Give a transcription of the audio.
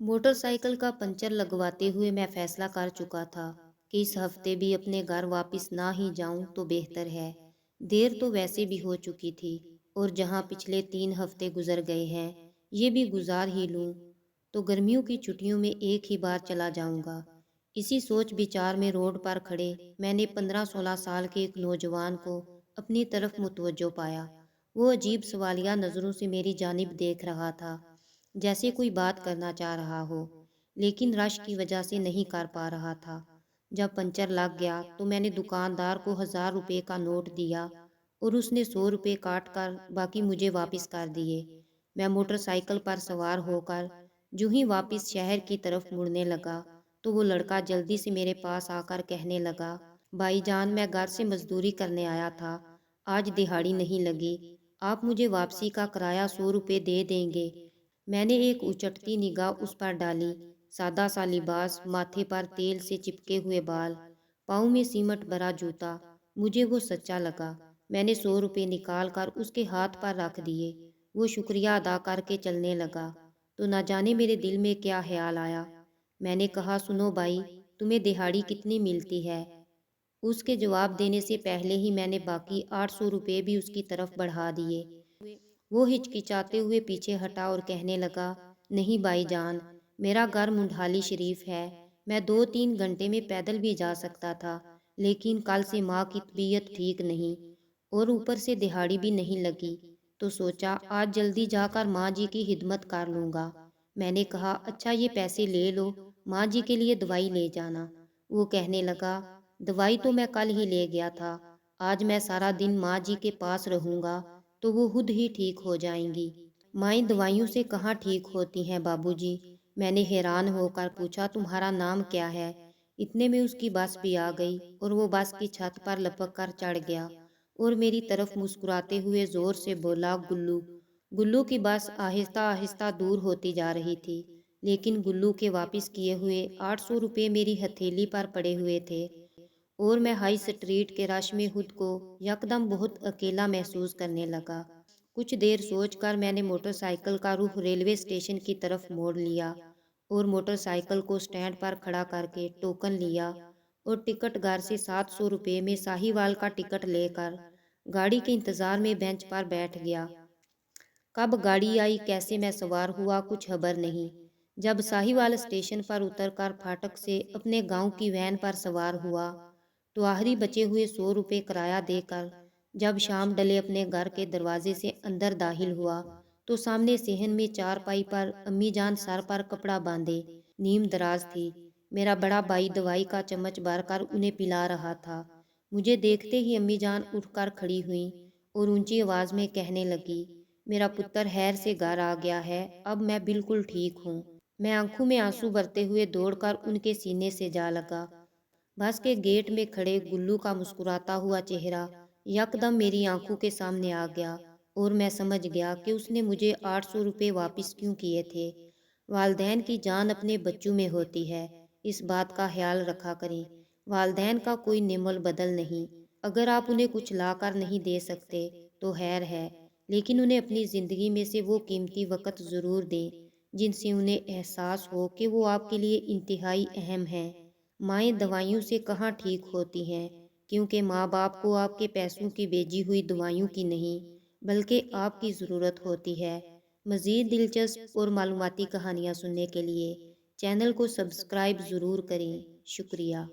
Motorcycle का puncture लगवाते हुए मैं फैसला कर चुका था कि इस हफ्ते भी अपने घर वापस ना ही जाऊं तो बेहतर है। देर तो वैसे भी हो चुकी थी और जहां पिछले 3 हफ्ते गुजर गए हैं ये भी गुजार ही लूं तो गर्मियों की छुट्टियों में एक ही बार चला जाऊंगा। इसी सोच विचार में रोड पर खड़े मैंने 15-16 साल के एक नौजवान को अपनी तरफ मुतवज्जो पाया। वो अजीब सवालिया नज़रों से मेरी जानिब देख रहा था, जैसे कोई बात करना चाह रहा हो लेकिन रश की वजह से नहीं कर पा रहा था। जब पंचर लग गया तो मैंने दुकानदार को 1000 रुपये का नोट दिया और उसने 100 रुपये काट कर बाकी मुझे वापस कर दिए। मैं मोटरसाइकिल पर सवार होकर जो ही वापस शहर की तरफ मुड़ने लगा तो वो लड़का जल्दी से मेरे पास आकर कहने लगा, भाईजान मैं घर से मजदूरी करने आया था, आज दिहाड़ी नहीं लगी, आप मुझे वापसी का किराया 100 रुपये दे देंगे। मैंने एक उचटती निगाह उस पर डाली। सादा सा लिबास, माथे पर तेल से चिपके हुए बाल, पाँव में सीमट भरा जूता, मुझे वो सच्चा लगा। मैंने 100 रुपये निकाल कर उसके हाथ पर रख दिए। वो शुक्रिया अदा करके चलने लगा तो न जाने मेरे दिल में क्या ख्याल आया। मैंने कहा, सुनो भाई, तुम्हें दिहाड़ी कितनी मिलती है? उसके जवाब देने से पहले ही मैंने बाकी 800 रुपये भी उसकी तरफ बढ़ा दिए। वो हिचकिचाते हुए पीछे हटा और कहने लगा, नहीं भाईजान, मेरा घर मुंडाली शरीफ है, मैं 2-3 घंटे में पैदल भी जा सकता था, लेकिन कल से माँ की तबीयत ठीक नहीं और ऊपर से दिहाड़ी भी नहीं लगी, तो सोचा आज जल्दी जाकर माँ जी की खिदमत कर लूँगा। मैंने कहा, अच्छा ये पैसे ले लो, माँ जी के लिए दवाई ले जाना। वो कहने लगा, दवाई तो मैं कल ही ले गया था, आज मैं सारा दिन माँ जी के पास रहूँगा तो वो खुद ही ठीक हो जाएंगी। माएँ दवाइयों से कहाँ ठीक होती हैं बाबूजी? मैंने हैरान होकर पूछा, तुम्हारा नाम क्या है? इतने में उसकी बस भी आ गई और वो बस की छत पर लपक कर चढ़ गया और मेरी तरफ मुस्कुराते हुए जोर से बोला, गुल्लू। गुल्लू की बस आहिस्ता आहिस्ता दूर होती जा रही थी, लेकिन गुल्लू के वापस किए हुए 800 रुपये मेरी हथेली पर पड़े हुए थे और मैं हाई स्ट्रीट के रश में खुद को यकदम बहुत अकेला महसूस करने लगा। कुछ देर सोचकर मैंने मोटरसाइकिल का रुख रेलवे स्टेशन की तरफ मोड़ लिया और मोटरसाइकिल को स्टैंड पर खड़ा करके टोकन लिया और टिकट घर से 700 रुपये में साहिवाल का टिकट लेकर गाड़ी के इंतज़ार में बेंच पर बैठ गया। कब गाड़ी आई, कैसे मैं सवार हुआ, कुछ खबर नहीं। जब साहिवाल स्टेशन पर उतरकर फाटक से अपने गांव की वैन पर सवार हुआ तो आखिरी बचे हुए 100 रुपये किराया देकर जब शाम डले अपने घर के दरवाजे से अंदर दाखिल हुआ तो सामने सेहन में चारपाई पर अम्मी जान सर पर कपड़ा बांधे नीम दराज थी। मेरा बड़ा भाई दवाई का चम्मच भरकर उन्हें पिला रहा था। मुझे देखते ही अम्मी जान उठकर खड़ी हुई और ऊंची आवाज में कहने लगी, मेरा पुत्र हैर से घर आ गया है, अब मैं बिल्कुल ठीक हूँ। मैं आंखों में आंसू भरते हुए दौड़कर उनके सीने से जा लगा। बस के गेट में खड़े गुल्लू का मुस्कुराता हुआ चेहरा यकदम मेरी आंखों के सामने आ गया और मैं समझ गया कि उसने मुझे 800 रुपये वापस क्यों किए थे। वालदैन की जान अपने बच्चों में होती है, इस बात का ख्याल रखा करें। वालदैन का कोई नेमल बदल नहीं। अगर आप उन्हें कुछ ला कर नहीं दे सकते तो खैर है, लेकिन उन्हें अपनी ज़िंदगी में से वो कीमती वक़्त ज़रूर दें जिनसे उन्हें एहसास हो कि वो आपके लिए इंतहाई अहम हैं। माएँ दवाइयों से कहाँ ठीक होती हैं, क्योंकि माँ बाप को आपके पैसों की भेजी हुई दवाइयों की नहीं बल्कि आपकी ज़रूरत होती है। मज़ीद दिलचस्प और मालूमाती कहानियाँ सुनने के लिए चैनल को सब्सक्राइब ज़रूर करें। शुक्रिया।